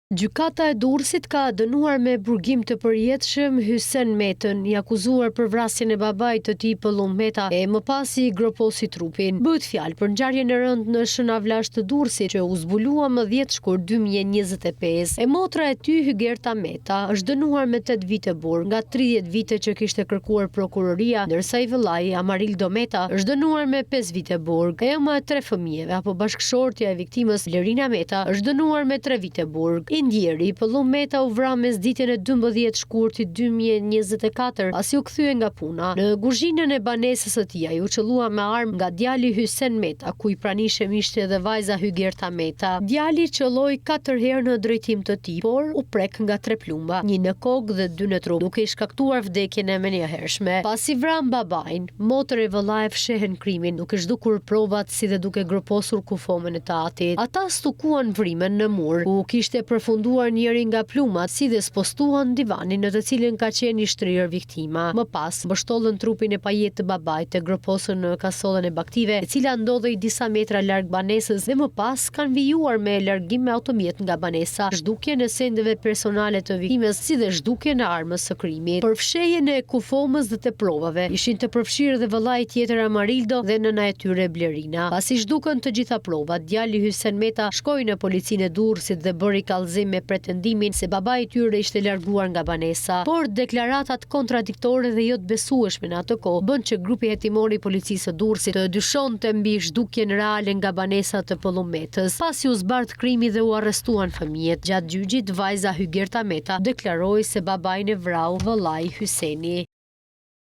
Gjykata e Durrësit ka dënuar me burgim të përjetshëm Hysen Metën, i akuzuar për vrasjen e babait të tij Pëllumb Meta e më pas i groposi trupin. Bëhet fjalë për ngjarjen e rëndë në Shënavlash të Durrësit që u zbulua më 10 shkurt 2025. E motra e tij Hygerta Meta është dënuar me 8 vite burg nga 30 vite që kishte kërkuar prokuroria, ndërsa i vëllai Amarildo Meta është dënuar me 5 vite burg. Ema e 3 fëmijëve apo bashkëshortja e viktimës Lerina Meta është dënuar me 3 vite burg. Ndjeri Pëllumb Meta u vra mesditjen e 12 shkurtit 2024 pasi u kthye nga puna. Në kuzhinën e banesës së tij ai u çellua me armë nga djali Hysen Meta, ku i pranishëm ishte edhe vajza Hygerta Meta. Djali qelloi 4 herë në drejtim të tij, por u prek nga 3 plumba, 1 në kokë dhe 2 në trup, duke i shkaktuar vdekjen e menjëhershme. Pasi vran babain, motër e vëllai fshehen krimin, duke zhdukur provat si dhe duke groposur kufomën e tatit. Ata stukuan vrimën në mur, ku kishte përfunduar njëri nga plumat, si dhe spostuan divanin në të cilin ka qenë i shtrirë viktima. Më pas, mbështollën trupin e pajet të babait të groposën në kasollën e baktive, e cila ndodhej disa metra larg banesës, dhe më pas kanë vijuar me largim me automjet nga banesa, zhdukje në sendeve personale të viktimës, si dhe zhdukje në armës së krimit. Për fshehjen e kufomës dhe të provave ishin të përfshirë dhe vëllai tjetër Amarildo dhe nëna e tyre Blerina. Pasi zhdukën të gjitha provat, djali Hysen Meta shkoi në policinë e Durrësit dhe bëri kallëzim me pretendimin se babai i tyre ishte larguar nga banesa, por deklarataat kontradiktore dhe jo të besueshme në atë kohë bën që grupi hetimor i policisë së Durrësit të dyshonte mbi zhdukjen reale nga banesa të Pëllumb Metës. Pasi u zbardh krimi dhe u arrestuan fëmijët, gjatë gjyqit vajza Hygerta Meta deklaroi se babain e vrau vëllai Hyseni.